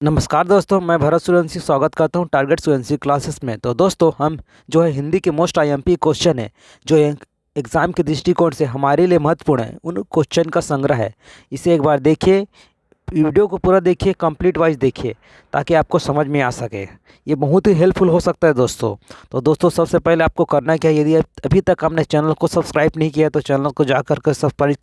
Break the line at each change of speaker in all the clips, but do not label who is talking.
नमस्कार दोस्तों, मैं भरत सूर्यवंशी स्वागत करता हूं टारगेट सूर्यवंशी क्लासेस में। तो दोस्तों, हम जो है हिंदी के मोस्ट आईएमपी क्वेश्चन है जो एग्ज़ाम के दृष्टिकोण से हमारे लिए महत्वपूर्ण है, उन क्वेश्चन का संग्रह है। इसे एक बार देखिए, वीडियो को पूरा देखिए, कंप्लीट वाइज देखिए, ताकि आपको समझ में आ सके। ये बहुत ही हेल्पफुल हो सकता है दोस्तों। तो दोस्तों, सबसे पहले आपको करना क्या है, यदि अभी तक आपने चैनल को सब्सक्राइब नहीं किया तो चैनल को जाकर के सब्सक्राइब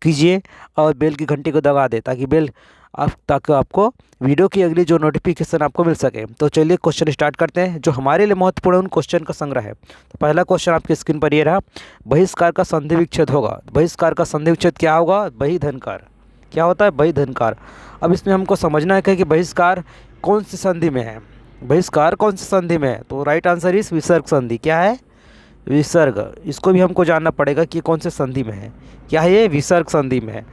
कीजिए और बेल की घंटी को दबा दें, ताकि आपको वीडियो की अगली जो नोटिफिकेशन आपको मिल सके। तो चलिए क्वेश्चन स्टार्ट करते हैं जो हमारे लिए महत्वपूर्ण उन क्वेश्चन का संग्रह है। तो पहला क्वेश्चन आपकी स्क्रीन पर ये रहा, बहिष्कार का संधि विच्छेद होगा। बहिष्कार का संधि विच्छेद क्या होगा? बहिधनकार। क्या होता है? बहिधनकार। अब इसमें हमको समझना है कि बहिष्कार कौन सी संधि में है। बहिष्कार कौन सी संधि में है? तो राइट आंसर इस विसर्ग संधि। क्या है? विसर्ग। इसको भी हमको जानना पड़ेगा कि कौन से संधि में है। क्या है ये? विसर्ग संधि में है।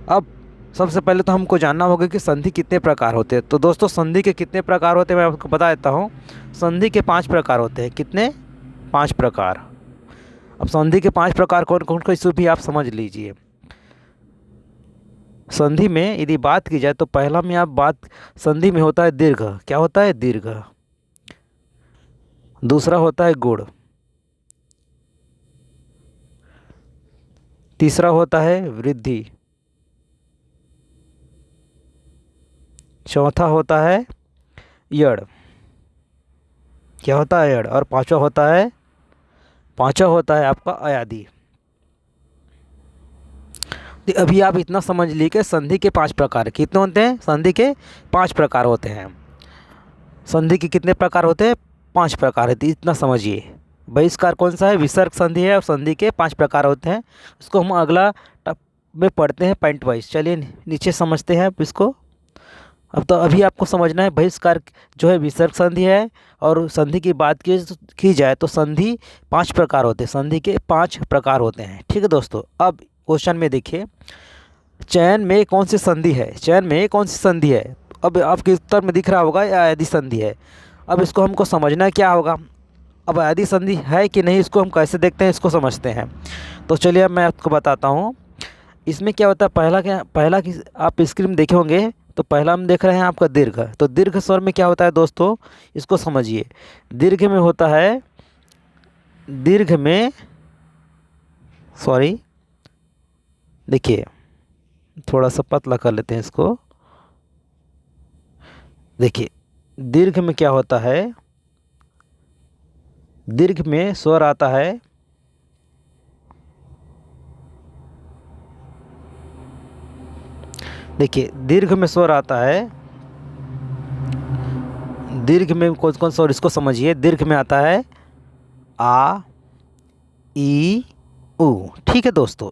अब सबसे पहले तो हमको जानना होगा कि संधि कितने प्रकार होते हैं। तो दोस्तों, संधि के कितने प्रकार होते हैं मैं आपको बता देता हूँ। संधि के 5 प्रकार होते हैं। कितने? 5 प्रकार। अब संधि के 5 प्रकार कौन कौन से, इसे भी आप समझ लीजिए। संधि में यदि बात की जाए तो पहला में आप बात, संधि में होता है दीर्घ। क्या होता है? दीर्घ। दूसरा होता है गुण। तीसरा होता है वृद्धि। चौथा होता है यड़। क्या होता है? यड़। और पांचवा होता है आपका अयादि। तो अभी आप इतना समझ लीजिए कि संधि के 5 प्रकार कितने होते हैं। संधि के 5 प्रकार होते हैं। संधि के कितने प्रकार होते हैं? 5 प्रकार है। तो इतना समझिए। बहिष्कार कौन सा है? विसर्ग संधि है और संधि के 5 प्रकार होते हैं। इसको हम अगला में पढ़ते हैं पॉइंट वाइज। चलिए नीचे समझते हैं आप इसको। अब तो अभी आपको समझना है बहिष्कार जो है विसर्ग संधि है। और संधि की बात की जाए तो संधि 5 प्रकार होते हैं। संधि के 5 प्रकार होते हैं। ठीक है दोस्तों। अब क्वेश्चन में देखिए, चयन में कौन सी संधि है? चयन में कौन सी संधि है? अब आपके उत्तर में दिख रहा होगा अयादि संधि है। अब इसको हमको समझना क्या होगा। अब अयादि संधि है कि नहीं, इसको हम कैसे देखते हैं, इसको समझते हैं। तो चलिए अब मैं आपको बताता हूँ। इसमें क्या होता है, पहला की आप स्क्रीन में देखे होंगे। तो पहला हम देख रहे हैं आपका दीर्घ। तो दीर्घ स्वर में क्या होता है दोस्तों, इसको समझिए। दीर्घ में होता है, दीर्घ में, सॉरी, देखिए थोड़ा सा पतला कर लेते हैं इसको। देखिए दीर्घ में क्या होता है, दीर्घ में स्वर आता है देखिए दीर्घ में स्वर आता है। दीर्घ में कौन कौन स्वर, इसको समझिए। दीर्घ में आता है आ, ई, उ। ठीक है दोस्तों।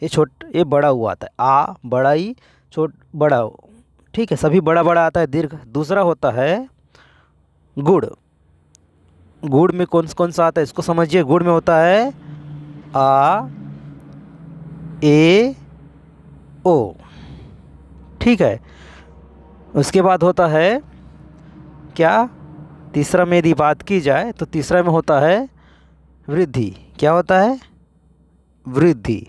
ये बड़ा हुआ आता है आ, बड़ा ई, बड़ा उ। ठीक है, सभी बड़ा बड़ा आता है दीर्घ। दूसरा होता है गुड़। गुड़ में कौन कौन सा आता है, इसको समझिए। गुड़ में होता है आ, ए, ओ। ठीक है। उसके बाद होता है क्या? तीसरा में यदि बात की जाए तो तीसरा में होता है वृद्धि। क्या होता है? वृद्धि।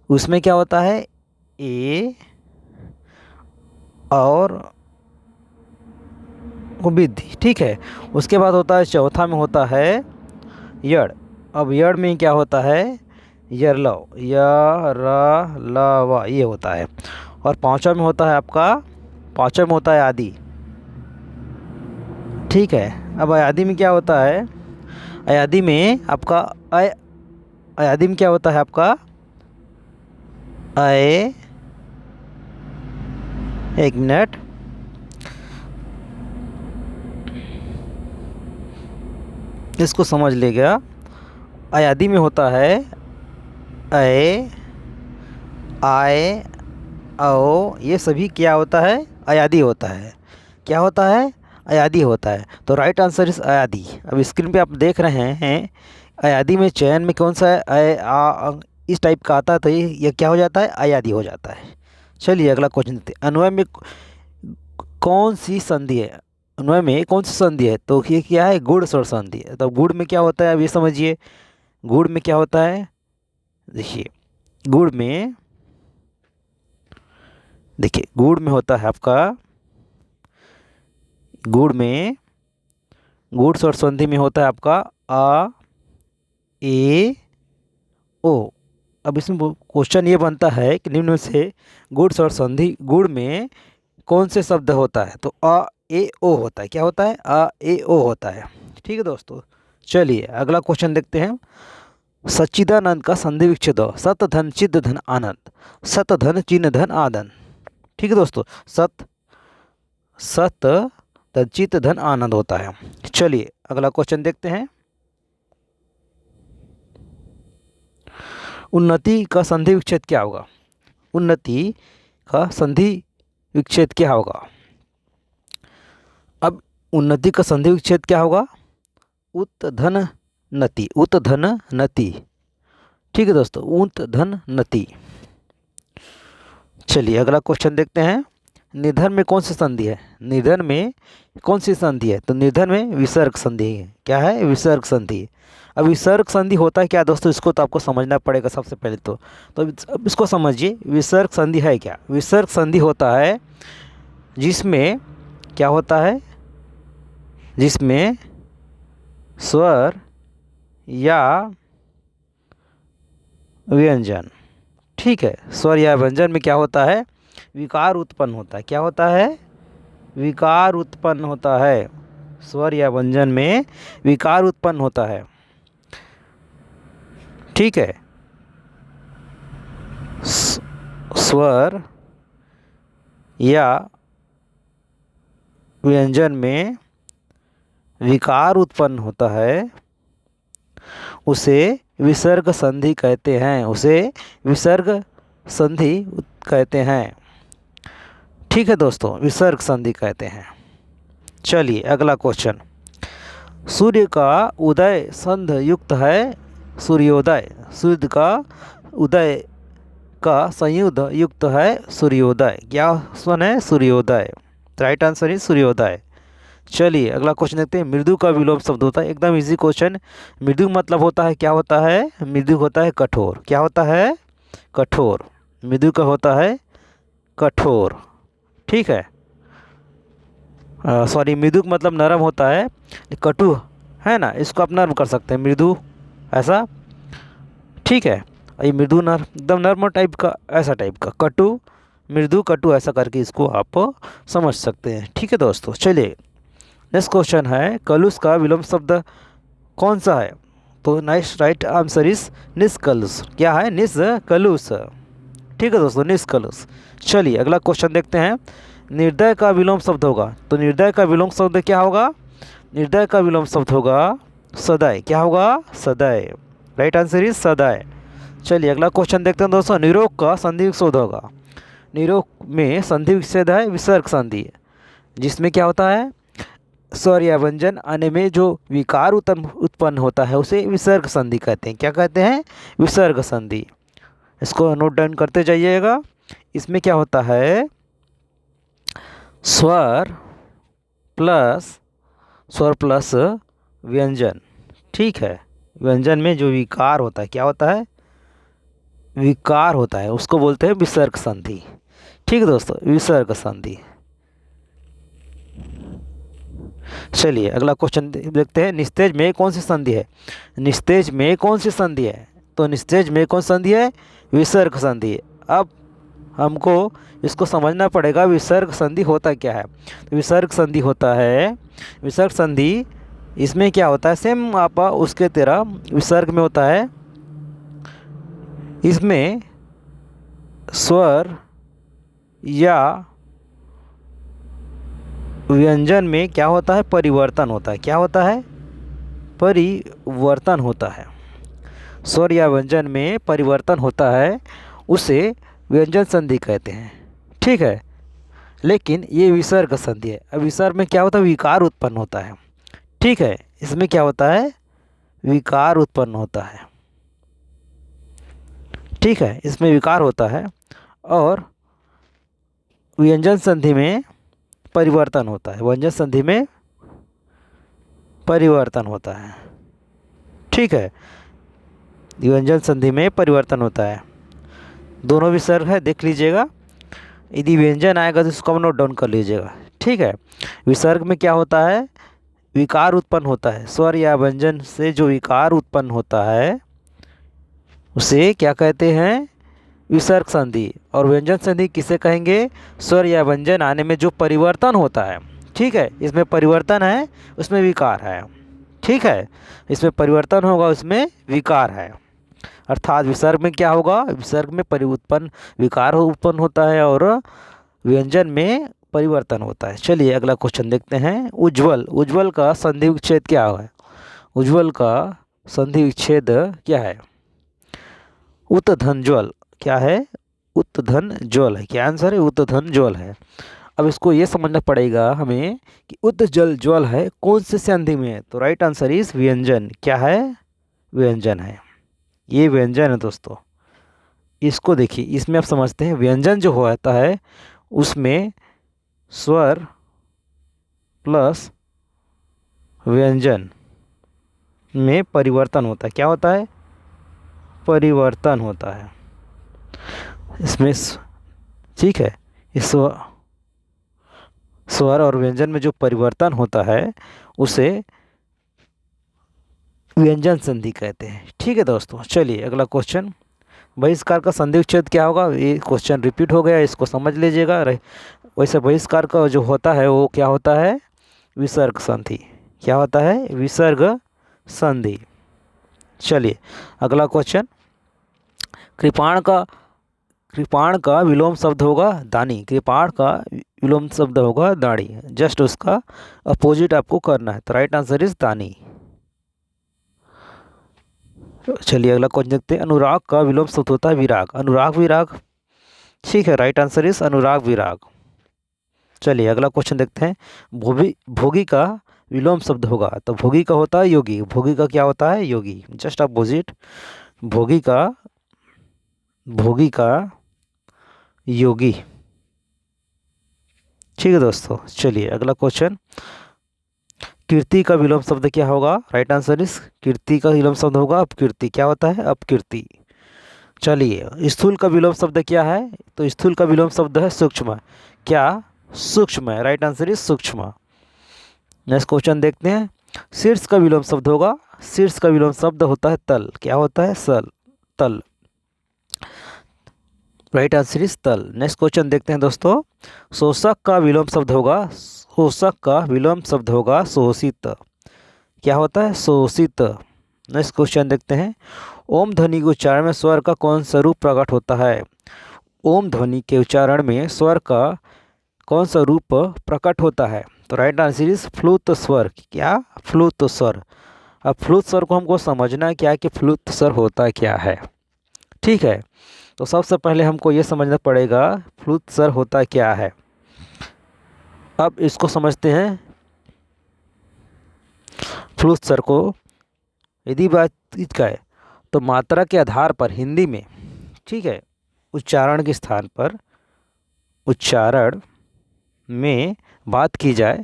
उसमें क्या होता है? ए और वृद्धि। ठीक है। उसके बाद होता है, चौथा में होता है यड़। अब यड़ में क्या होता है? यरलव, य, र, ल, व, ये होता है। और पांचवा में होता है आपका, पांचवा में होता है आदि। ठीक है। अब अयादि में क्या होता है? अयादि में आपका अयादि में क्या होता है आपका? अय, एक मिनट, इसको समझ लेगा। अयादि में होता है अय, आय, औ, ये सभी क्या होता है? अयादि होता है। क्या होता है? अयादि होता है। तो राइट आंसर इस अयादि। अब स्क्रीन पे आप देख रहे हैं, अयादि में चयन में कौन सा है? अय, आ, इस टाइप का आता है। तो ये क्या हो जाता है? अयादि हो जाता है। चलिए अगला क्वेश्चन देते हैं। अन्वय में कौन सी संधि है? अन्वय में कौन सी संधि है? तो ये क्या है? गुण स्वर संधि है। तो गुण में क्या होता है, अब ये समझिए। गुण में क्या होता है? देखिए गुण में, देखिए गुण में होता है आपका गुड़ में गुड़ स्वर संधि में होता है आपका अ ए ओ। अब इसमें क्वेश्चन ये बनता है कि निम्न में से गुड़ स्वर संधि गुड़ में कौन से शब्द होता है? तो अ ए ओ होता है। क्या होता है? अ ए ओ होता है। ठीक है दोस्तों, चलिए अगला क्वेश्चन देखते हैं। सच्चिदानंद का संधि विच्छेद सत धन चिद धन आनंद, सत धन चिन्ह धन आनंद। ठीक है दोस्तों, सत धन चित धन आनंद होता है। चलिए अगला क्वेश्चन देखते हैं। उन्नति का संधि विच्छेद क्या होगा? उन्नति का संधि विच्छेद क्या होगा? अब उन्नति का संधि विच्छेद क्या होगा? उत धन नति, उत धन नति। ठीक है दोस्तों, उत धन नति। चलिए अगला क्वेश्चन देखते हैं। निर्धन में कौन सी संधि है? निर्धन में कौन सी संधि है? तो निर्धन में विसर्ग संधि है। क्या है? विसर्ग संधि। अब विसर्ग संधि होता है क्या दोस्तों? इसको तो आपको समझना पड़ेगा सबसे पहले तो अब इसको समझिए। विसर्ग संधि है क्या? विसर्ग संधि होता है जिसमें क्या होता है? जिसमें स्वर या व्यंजन, ठीक है, स्वर या व्यंजन में क्या होता है? विकार उत्पन्न होता है। क्या होता है? विकार उत्पन्न होता है। स्वर या व्यंजन में विकार उत्पन्न होता है। ठीक है, स्वर या व्यंजन में विकार उत्पन्न होता है, उसे विसर्ग संधि कहते हैं। उसे विसर्ग संधि कहते हैं। ठीक है दोस्तों, विसर्ग संधि कहते हैं। चलिए अगला क्वेश्चन। सूर्य का उदय संध युक्त है सूर्योदय, सूर्य का उदय का संयुक्त युक्त है सूर्योदय। क्या सुन है? सूर्योदय। राइट आंसर इज सूर्योदय। चलिए अगला क्वेश्चन देखते हैं। मृदु का विलोम शब्द होता है। एकदम इजी क्वेश्चन। मृदु मतलब होता है, क्या होता है? मृदु होता है कठोर। क्या होता है? कठोर। मृदु का होता है कठोर। ठीक है, सॉरी, मृदु मतलब नरम होता है, कटु है ना, इसको आप नरम कर सकते हैं, मृदु ऐसा। ठीक है, ये मृदु नर एकदम नर्म टाइप का, ऐसा टाइप का। कटु, मृदु, कटु ऐसा करके इसको आप समझ सकते हैं। ठीक है दोस्तों, चलिए नेक्स्ट क्वेश्चन है। कलुष का विलोम शब्द कौन सा है? तो नाइस, राइट आंसर इज निष्कलुष। क्या है? निष्कलुष। ठीक है दोस्तों, निष्कलुष। चलिए अगला क्वेश्चन देखते हैं। निर्दय का विलोम शब्द होगा। तो निर्दय का विलोम शब्द क्या होगा? निर्दय का विलोम शब्द होगा सदय। क्या होगा? सदय। राइट आंसर इज सदय। चलिए अगला क्वेश्चन देखते हैं दोस्तों। निरोग का संधि विच्छेद होगा। निरोग में संधि विच्छेद है विसर्ग संधि, जिसमें क्या होता है? स्वर या व्यंजन आने में जो विकार उत्पन्न होता है उसे विसर्ग संधि कहते हैं। क्या कहते हैं? विसर्ग संधि। इसको नोट डाउन करते जाइएगा। इसमें क्या होता है? स्वर प्लस व्यंजन। ठीक है, व्यंजन में जो विकार होता है, क्या होता है? विकार होता है, उसको बोलते हैं विसर्ग संधि। ठीक है दोस्तों, विसर्ग संधि। चलिए अगला क्वेश्चन देखते हैं। निस्तेज में कौन सी संधि है? निस्तेज में कौन सी संधि है? तो निस्तेज में कौन संधि है? विसर्ग संधि। अब हमको इसको समझना पड़ेगा विसर्ग संधि होता क्या है। विसर्ग संधि होता है, विसर्ग संधि इसमें क्या होता है? सेम आप उसके तरह विसर्ग में होता है, इसमें स्वर या व्यंजन में क्या होता है? परिवर्तन होता है। क्या होता है? परिवर्तन होता है। स्वर या व्यंजन में परिवर्तन होता है, उसे व्यंजन संधि कहते हैं। ठीक है, लेकिन ये विसर्ग संधि है। अब विसर्ग में क्या होता है? विकार उत्पन्न होता है। ठीक है, इसमें क्या होता है? विकार उत्पन्न होता है। ठीक है, इसमें विकार होता है और व्यंजन संधि में परिवर्तन होता है। व्यंजन संधि में परिवर्तन होता है। ठीक है, व्यंजन संधि में परिवर्तन होता है। दोनों विसर्ग है, देख लीजिएगा। यदि व्यंजन आएगा तो इसको नोट डाउन कर लीजिएगा। ठीक। ठीक है। विसर्ग में क्या होता है, विकार उत्पन्न होता है। स्वर या व्यंजन से जो विकार उत्पन्न होता है उसे क्या कहते हैं, विसर्ग संधि। और व्यंजन संधि किसे कहेंगे, स्वर या व्यंजन आने में जो परिवर्तन होता है, ठीक है, इसमें परिवर्तन है उसमें विकार है, ठीक है, इसमें परिवर्तन होगा उसमें विकार है। अर्थात विसर्ग में क्या होगा, विसर्ग में परिउत्पन्न विकार उत्पन्न होता है और व्यंजन में परिवर्तन होता है। चलिए अगला क्वेश्चन देखते हैं। उज्ज्वल, उज्ज्वल का संधि विच्छेद क्या है, उज्ज्वल का संधि विच्छेद क्या है, उत्तधन ज्वल, क्या है, उत्तधन ज्वल है। क्या आंसर है, उत्तधन ज्वल है। अब इसको ये समझना पड़ेगा हमें कि उत्तजल ज्वल है कौन से संधि में है, तो राइट आंसर इज व्यंजन। क्या है, व्यंजन है, ये व्यंजन है दोस्तों। इसको देखिए, इसमें आप समझते हैं व्यंजन जो होता है उसमें स्वर प्लस व्यंजन में परिवर्तन होता है। क्या होता है, परिवर्तन होता है इसमें, ठीक है। इस स्वर और व्यंजन में जो परिवर्तन होता है उसे व्यंजन संधि कहते हैं। ठीक है दोस्तों, चलिए अगला क्वेश्चन। बहिष्कार का संधि विच्छेद क्या होगा, ये क्वेश्चन रिपीट हो गया, इसको समझ लीजिएगा। वैसे बहिष्कार का जो होता है वो क्या होता है, विसर्ग संधि। क्या होता है, विसर्ग संधि। चलिए अगला क्वेश्चन। कृपाण का विलोम शब्द होगा दानी, कृपाण का विलोम शब्द होगा दाढ़ी। जस्ट उसका अपोजिट आपको करना है, तो राइट आंसर इज दानी। चलिए अगला क्वेश्चन देखते हैं। अनुराग का विलोम शब्द होता है विराग, अनुराग विराग, ठीक है, राइट आंसर इज अनुराग विराग। चलिए अगला क्वेश्चन देखते हैं। भोगी का विलोम शब्द होगा, तो भोगी का होता है योगी, भोगी का क्या होता है, योगी। जस्ट अपोजिट, भोगी का योगी। ठीक है दोस्तों, चलिए अगला क्वेश्चन। कीर्ति का विलोम शब्द क्या होगा, राइट आंसर इज कीर्ति का विलोम शब्द होगा अपकीर्ति। क्या होता है, अपकीर्ति। चलिए स्थूल का विलोम शब्द क्या है, तो स्थूल का विलोम शब्द है सूक्ष्म। क्या, सूक्ष्म है, राइट आंसर इज सूक्ष्म। नेक्स्ट क्वेश्चन देखते हैं। शीर्ष का विलोम शब्द होगा, शीर्ष का विलोम शब्द होता है तल। क्या होता है, सल, तल, राइट आंसर इज तल। नेक्स्ट क्वेश्चन देखते हैं दोस्तों। शोषक का विलोम शब्द होगा, शोषक का विलोम शब्द होगा शोषित। क्या होता है, शोषित। नेक्स्ट क्वेश्चन देखते हैं। ओम ध्वनि के उच्चारण में स्वर का कौन सा रूप प्रकट होता है, ओम ध्वनि के उच्चारण में स्वर का कौन सा रूप प्रकट होता है, तो राइट आंसर इज फ्लूत स्वर। क्या, फ्लूत स्वर। अब फ्लूत स्वर को हमको समझना क्या है कि फ्लूत स्वर होता क्या है, ठीक है। तो सबसे पहले हमको ये समझना पड़ेगा फ्लूत स्वर होता क्या है। अब इसको समझते हैं। फ्लूत स्वर को यदि बात का है तो मात्रा के आधार पर हिंदी में, ठीक है, उच्चारण के स्थान पर उच्चारण में बात की जाए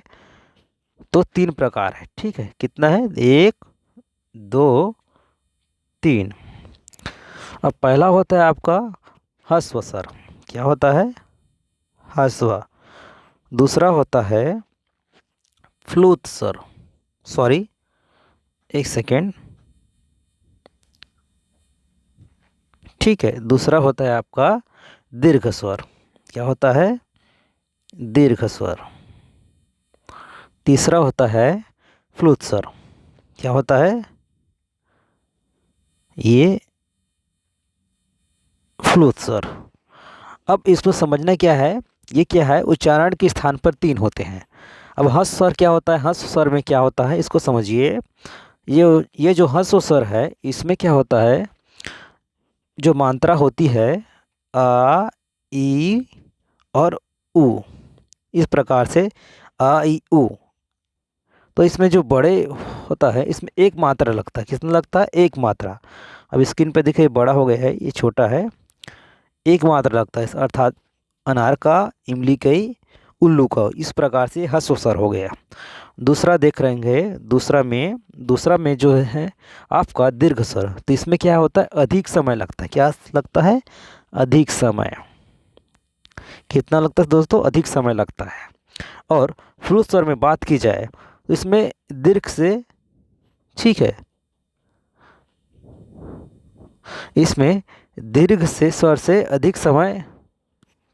तो 3 प्रकार है, ठीक है। कितना है, 1 2 3। अब पहला होता है आपका ह्रस्व स्वर। क्या होता है, ह्रस्व। दूसरा होता है फ्लूत स्वर, सॉरी एक सेकेंड, ठीक है। दूसरा होता है आपका दीर्घ स्वर। क्या होता है, दीर्घ स्वर। तीसरा होता है फ्लूत स्वर। क्या होता है, ये फ्लूत स्वर। अब इसमें समझना क्या है, ये क्या है, उच्चारण के स्थान पर 3 होते हैं। अब ह्रस्व स्वर क्या होता है, ह्रस्व स्वर में क्या होता है इसको समझिए। ये जो ह्रस्व स्वर है इसमें क्या होता है, जो मात्रा होती है आ ई और उ, इस प्रकार से आ ई उ। तो इसमें जो बड़े होता है इसमें एक मात्रा लगता है। कितना लगता है, एक मात्रा। अब स्क्रीन पे देखिए बड़ा हो गया है, ये छोटा है, एक मात्रा लगता है। अर्थात अनार का, इमली कई, उल्लू का, इस प्रकार से ह्रस्व स्वर हो गया। दूसरा देख रहे हैं, दूसरा में जो है आपका दीर्घ स्वर। तो इसमें क्या होता है, अधिक समय लगता है। क्या लगता है, अधिक समय। कितना लगता है दोस्तों, अधिक समय लगता है। और फ्लूत स्वर में बात की जाए तो इसमें दीर्घ से, ठीक है, इसमें दीर्घ से स्वर से अधिक समय,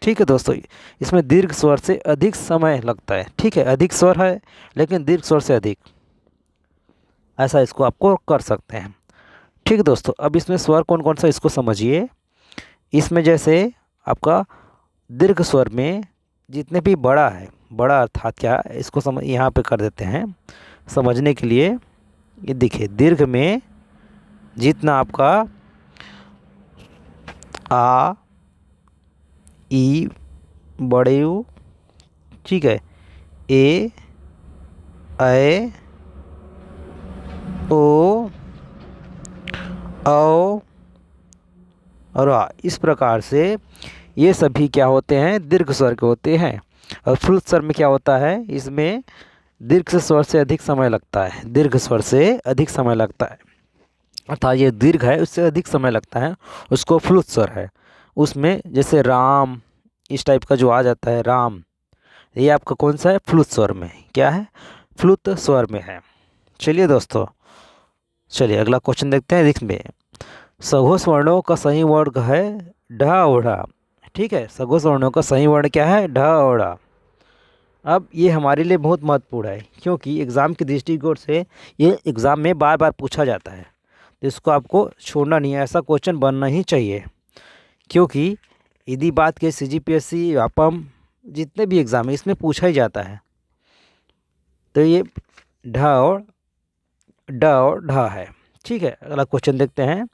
ठीक है दोस्तों, इसमें दीर्घ स्वर से अधिक समय लगता है, ठीक है, अधिक स्वर है लेकिन दीर्घ स्वर से अधिक, ऐसा इसको आपको कर सकते हैं। ठीक है दोस्तों, अब इसमें स्वर कौन कौन सा इसको समझिए। इसमें जैसे आपका दीर्घ स्वर में जितने भी बड़ा है, बड़ा अर्थात क्या इसको समझ यहाँ पे कर देते हैं समझने के लिए। ये देखिए, दीर्घ में जितना आपका आ, ई, बड़े ऊ, ठीक है, ए, ऐ, ओ, औ और आ, इस प्रकार से ये सभी क्या होते हैं, दीर्घ स्वर के होते हैं। और फ्लूत स्वर में क्या होता है, इसमें दीर्घ स्वर से अधिक समय लगता है, दीर्घ स्वर से अधिक समय लगता है, अर्थात ये दीर्घ है उससे अधिक समय लगता है, उसको फ्लूत स्वर है। उसमें जैसे राम, इस टाइप का जो आ जाता है राम, ये आपका कौन सा है, फ्लूत स्वर में, क्या है, फ्लूत स्वर में है। चलिए दोस्तों, चलिए अगला क्वेश्चन देखते हैं। इसमें सघोष वर्णों का सही वर्ण है ढ ओढ़ा, ठीक है, सघोष वर्णों का सही वर्ण क्या है, ढ ओढ़ा। अब ये हमारे लिए बहुत महत्वपूर्ण है क्योंकि एग्ज़ाम के दृष्टिकोण से ये एग्ज़ाम में बार बार पूछा जाता है, तो इसको आपको छोड़ना नहीं है, ऐसा क्वेश्चन बनना ही चाहिए। क्योंकि यदि बात के CGPSC, व्यापम, जितने भी एग्ज़ाम है इसमें पूछा ही जाता है। तो ये ढ और ढ है, ठीक है। अगला क्वेश्चन देखते हैं।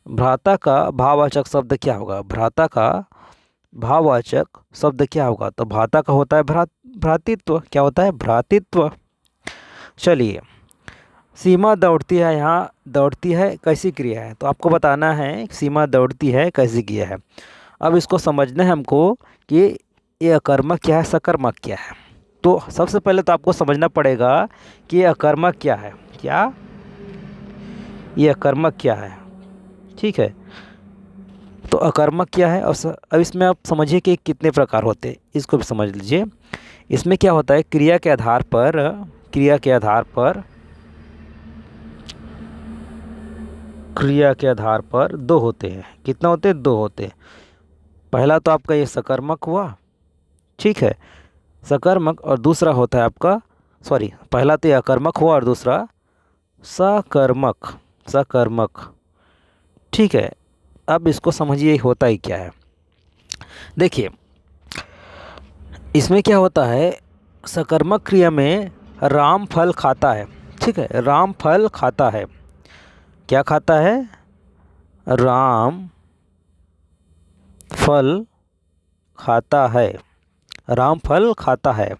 भ्राता का भाववाचक शब्द क्या होगा, भ्राता का भाववाचक शब्द क्या होगा, तो भ्राता का होता है भ्रातृत्व, क्या होता है, भ्रातृत्व। चलिए, सीमा दौड़ती है, यहाँ दौड़ती है कैसी क्रिया है, तो आपको बताना है सीमा दौड़ती है कैसी क्रिया है। अब इसको समझना है हमको कि ये अकर्मक क्या है, सकर्मक क्या है। तो सबसे पहले तो आपको समझना पड़ेगा कि ये अकर्मक क्या है, क्या ये अकर्मक क्या है, ठीक है। तो अकर्मक क्या है, और अब इसमें आप समझिए कि कितने प्रकार होते हैं, इसको भी समझ लीजिए। इसमें क्या होता है, क्रिया के आधार पर, क्रिया के आधार पर, क्रिया के आधार पर दो होते हैं, कितना होते हैं, दो होते हैं। पहला तो आपका ये सकर्मक हुआ, ठीक है, सकर्मक, और दूसरा होता है आपका, सॉरी, पहला तो ये अकर्मक हुआ और दूसरा सकर्मक, सकर्मक, ठीक है। अब इसको समझिए होता ही क्या है। देखिए, इसमें क्या होता है, सकर्मक क्रिया में राम फल खाता है, ठीक है, राम फल खाता है, क्या खाता है, राम फल खाता है, राम फल खाता है।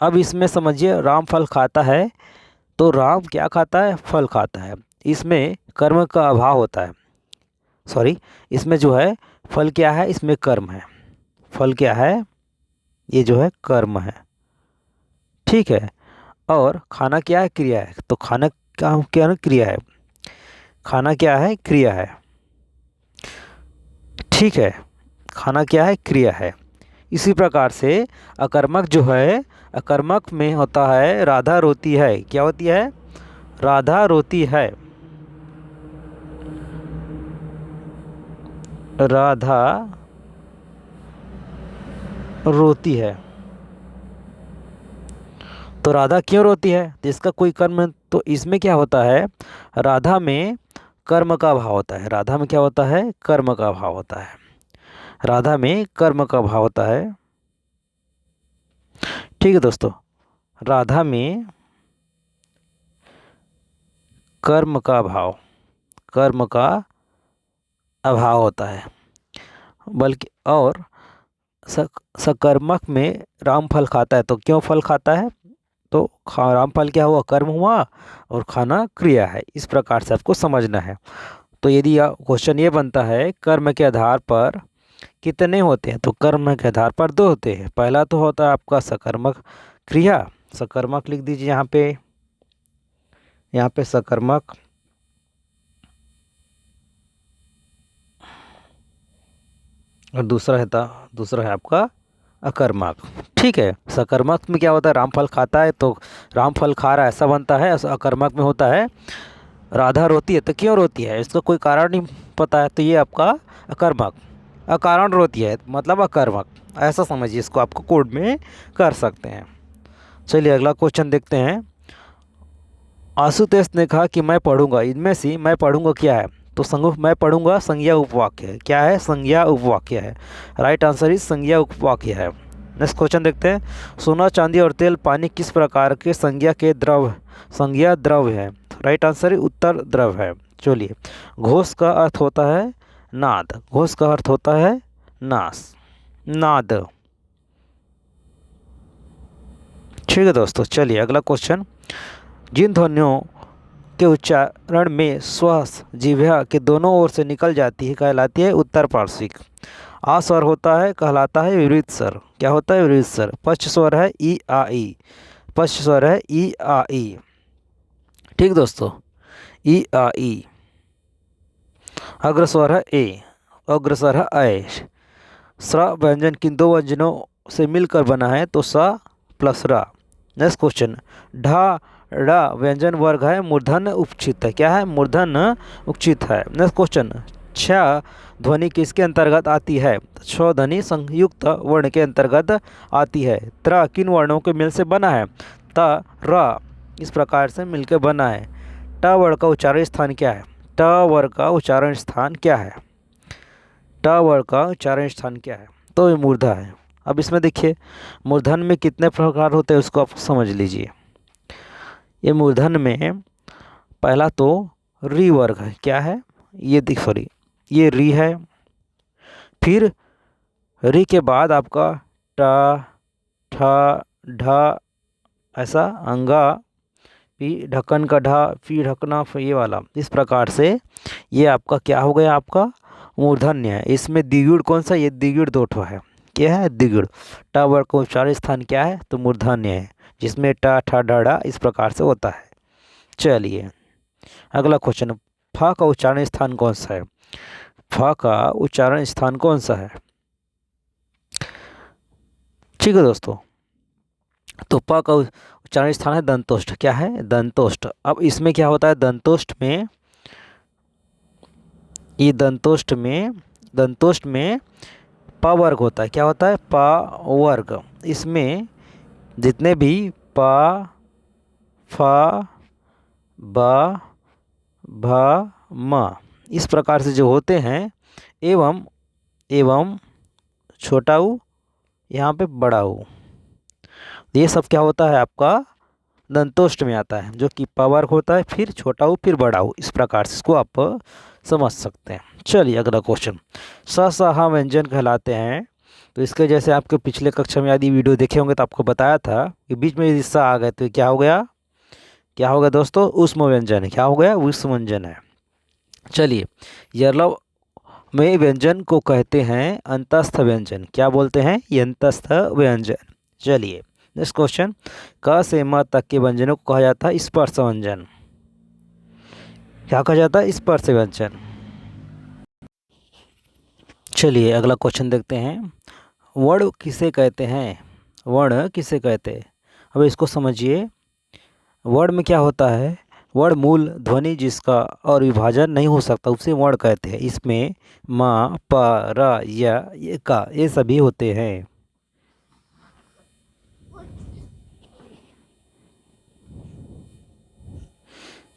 अब इसमें समझिए, राम फल खाता है तो राम क्या खाता है, फल खाता है। इसमें कर्म का अभाव होता है, सॉरी, इसमें जो है फल क्या है, इसमें कर्म है, फल क्या है, ये जो है कर्म है, ठीक है। और खाना क्या है, क्रिया है, तो खाना क्या क्या है, क्रिया है, खाना क्या है, क्रिया है, ठीक है, खाना क्या है, क्रिया है। इसी प्रकार से अकर्मक जो है, अकर्मक में होता है राधा रोती है, क्या होती है, राधा रोती है, राधा रोती है। तो राधा क्यों रोती है, तो इसका कोई कर्म, तो इसमें क्या होता है, राधा में कर्म का भाव होता है, राधा में क्या होता है, कर्म का भाव होता है, राधा में कर्म का भाव होता है, ठीक है दोस्तों। राधा में कर्म का भाव, कर्म का अभाव होता है, बल्कि और सकर्मक में राम फल खाता है, तो क्यों फल खाता है, तो राम फल क्या हुआ, कर्म हुआ, और खाना क्रिया है। इस प्रकार से आपको समझना है। तो यदि क्वेश्चन ये बनता है कर्म के आधार पर कितने होते हैं, तो कर्म के आधार पर दो होते हैं। पहला तो होता है आपका सकर्मक क्रिया, सकर्मक लिख दीजिए यहाँ पे, यहाँ पे सकर्मक, और दूसरा है आपका अकर्मक। ठीक है, सकर्मक में क्या होता है, रामफल खाता है तो रामफल खा रहा है ऐसा बनता है। अकर्मक में होता है राधा रोती है तो क्यों रोती है, इसका कोई कारण नहीं पता है, तो ये आपका अकर्मक। अकारण रोती है मतलब अकर्मक, ऐसा समझिए, इसको आपको कोड में कर सकते हैं। चलिए अगला क्वेश्चन देखते हैं। आशुतोष ने कहा कि मैं पढ़ूंगा, इनमें से मैं पढ़ूंगा क्या है, तो मैं पढ़ूंगा संज्ञा उपवाक्य है। क्या है, संज्ञा उपवाक्य है। राइट आंसर इज संज्ञा उपवाक्य है। नेक्स्ट क्वेश्चन देखते हैं। सोना चांदी और तेल पानी किस प्रकार के संज्ञा द्रव है। राइट आंसर उत्तर द्रव है। चलिए, घोष का अर्थ होता है नाद, घोष का अर्थ होता है नाद। ठीक है दोस्तों, चलिए अगला क्वेश्चन। जिन ध्वनियों के उच्चारण में श्वास जिह्वा के दोनों ओर से निकल जाती है कहलाती है उत्तर पार्श्विक। आ स्वर होता है कहलाता है विवृत स्वर। क्या होता है, विवृत स्वर। पश्च स्वर है ई आ ई, पश्च स्वर है ई आ ई। ठीक दोस्तों, ई आ ई। अग्र स्वर है ए, अग्र स्वर है ऐ। स्र व्यंजन किन दो व्यंजनों से मिलकर बना है, तो स प्लस रा। Next question. ढा ड़ा व्यंजन वर्ग है, मूर्धन उपचित है। क्या है, मूर्धन उपचित है। Next question. छ ध्वनि किसके अंतर्गत आती है, छ ध्वनि संयुक्त वर्ण के अंतर्गत आती है। त्र किन वर्णों के मिल से बना है, त र इस प्रकार से मिलकर बना है। ट वर्ग का उच्चारण स्थान क्या है, ट वर्ग का उच्चारण स्थान क्या है, ट वर्ग का उच्चारण स्थान क्या है, तो ये मूर्धा है। अब इसमें देखिए मूर्धन में कितने प्रकार होते हैं उसको आप समझ लीजिए। ये मूर्धन में पहला तो री वर्ग है। क्या है, ये ये री है। फिर री के बाद आपका ट ठ ढ ऐसा अंगा, फिर ढक्कन का ढा, फिर ढकना, फिर ये वाला, इस प्रकार से ये आपका क्या हो गया, आपका मूर्धन्य है। इसमें द्विगुण कौन सा, ये द्विगुण दो ठो है। क्या है, द्विगुण। ट वर्ग का उच्चारण स्थान क्या है, तो मूर्धन्य है, जिसमें ट ठ ड ढ इस प्रकार से होता है। चलिए अगला क्वेश्चन। फ का उच्चारण स्थान कौन सा है, फ का उच्चारण स्थान कौन सा है। ठीक है दोस्तों, तो प का उच्चारण स्थान है दंतोष्ठ। क्या है, दंतोष्ठ। अब इसमें क्या होता है, दंतोष्ठ में ये दंतोष्ठ में प वर्ग होता है। क्या होता है, प वर्ग। इसमें जितने भी प फ ब भ म इस प्रकार से जो होते हैं, एवं छोटा ऊ यहाँ पे बड़ा ऊ, ये सब क्या होता है आपका दंतोष्ठ में आता है, जो कि प वर्ग होता है, फिर छोटा ऊ फिर बड़ा ऊ, इस प्रकार से इसको आप समझ सकते हैं। चलिए अगला क्वेश्चन। स स ह व्यंजन कहलाते हैं, तो इसके जैसे आपके पिछले कक्षा में यदि वीडियो देखे होंगे तो आपको बताया था कि बीच में यदि स आ गए तो क्या हो गया, क्या हो गया दोस्तों, ऊष्म व्यंजन है। क्या हो गया, ऊष्म व्यंजन है। चलिए, यरलव में व्यंजन को कहते हैं अंतस्थ व्यंजन। क्या बोलते हैं, ये अंतस्थ व्यंजन। चलिए नेक्स्ट क्वेश्चन। क से म तक के व्यंजनों को कहा जाता है स्पर्श व्यंजन। क्या कहा जाता है, स्पर्श व्यंजन। चलिए अगला क्वेश्चन देखते हैं। वर्ण किसे कहते हैं, वर्ण किसे कहते हैं। अब इसको समझिए। वर्ण में क्या होता है, वर्ण मूल ध्वनि जिसका और विभाजन नहीं हो सकता उसे वर्ण कहते हैं। इसमें म प र य ये का ये सभी होते हैं।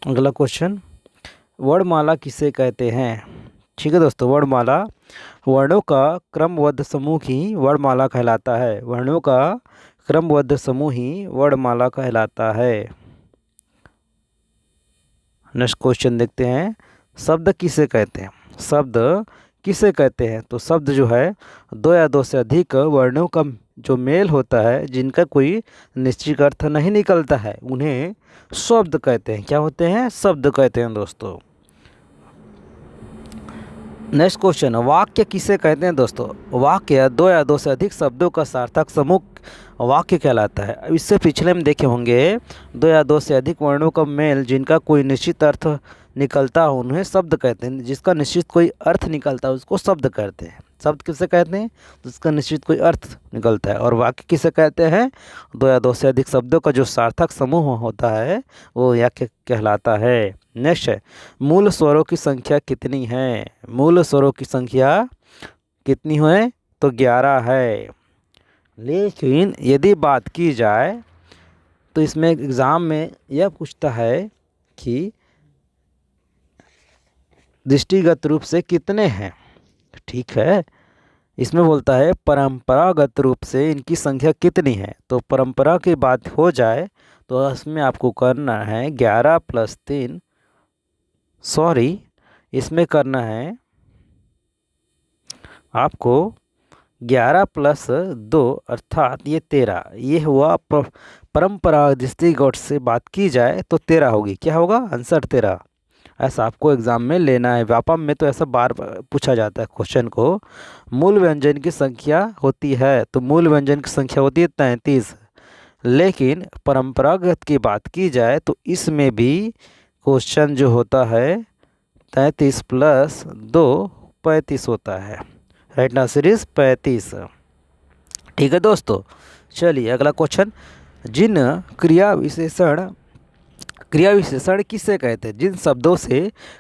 अगला क्वेश्चन। वर्णमाला किसे कहते हैं। ठीक है दोस्तों, वर्णमाला वर्णों का क्रमबद्ध समूह ही वर्णमाला कहलाता है। वर्णों का क्रमबद्ध समूह ही वर्णमाला कहलाता है। नेक्स्ट क्वेश्चन देखते हैं। शब्द किसे कहते हैं, शब्द किसे कहते हैं, तो शब्द जो है दो या दो से अधिक वर्णों का जो मेल होता है, जिनका कोई निश्चित अर्थ नहीं निकलता है, उन्हें शब्द कहते हैं। क्या होते हैं, शब्द कहते हैं दोस्तों। Next question. वाक्य किसे कहते हैं दोस्तों। वाक्य दो या दो से अधिक शब्दों का सार्थक समूह वाक्य कहलाता है। इससे पिछले में देखे होंगे, दो या दो से अधिक वर्णों का मेल जिनका कोई निश्चित अर्थ निकलता हो उन्हें शब्द कहते हैं, जिसका निश्चित कोई अर्थ निकलता है उसको शब्द कहते हैं। शब्द किसे कहते हैं, तो इसका निश्चित कोई अर्थ निकलता है। और वाक्य किसे कहते हैं, दो या दो से अधिक शब्दों का जो सार्थक समूह होता है वो वाक्य कहलाता है। नेक्स्ट है, मूल स्वरों की संख्या कितनी है। मूल स्वरों की संख्या कितनी है, तो 11 है। लेकिन यदि बात की जाए तो इसमें एग्ज़ाम में यह पूछता है कि दृष्टिगत रूप से कितने हैं। ठीक है, इसमें बोलता है परंपरागत रूप से इनकी संख्या कितनी है। तो परंपरा की बात हो जाए तो इसमें आपको करना है 11 + 3, सॉरी इसमें करना है आपको 11 + 2 अर्थात ये 13। ये हुआ परंपरा दृष्टिकोण से बात की जाए तो 13 होगी। क्या होगा, आंसर 13। ऐसा आपको एग्ज़ाम में लेना है। व्यापम में तो ऐसा बार पूछा जाता है क्वेश्चन को। मूल व्यंजन की संख्या होती है, तो मूल व्यंजन की संख्या होती है 33। लेकिन परंपरागत की बात की जाए तो इसमें भी क्वेश्चन जो होता है 33 + 2 35 होता है। Right answer is 35। ठीक है दोस्तों, चलिए अगला क्वेश्चन, जिन क्रिया विशेषण किसे कहते हैं। जिन शब्दों से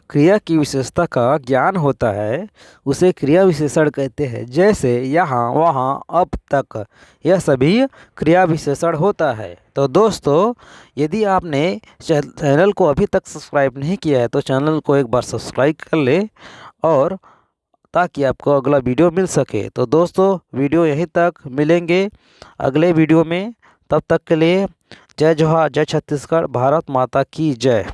क्रिया की विशेषता का ज्ञान होता है उसे क्रिया विशेषण कहते हैं। जैसे यहाँ, वहाँ, अब तक, यह सभी क्रिया विशेषण होता है। तो दोस्तों, यदि आपने चैनल को अभी तक सब्सक्राइब नहीं किया है तो चैनल को एक बार सब्सक्राइब कर ले, और ताकि आपको अगला वीडियो मिल सके। तो दोस्तों, वीडियो यहीं तक, मिलेंगे अगले वीडियो में। तब तक के लिए जय जोहार, जय छत्तीसगढ़, भारत माता की जय।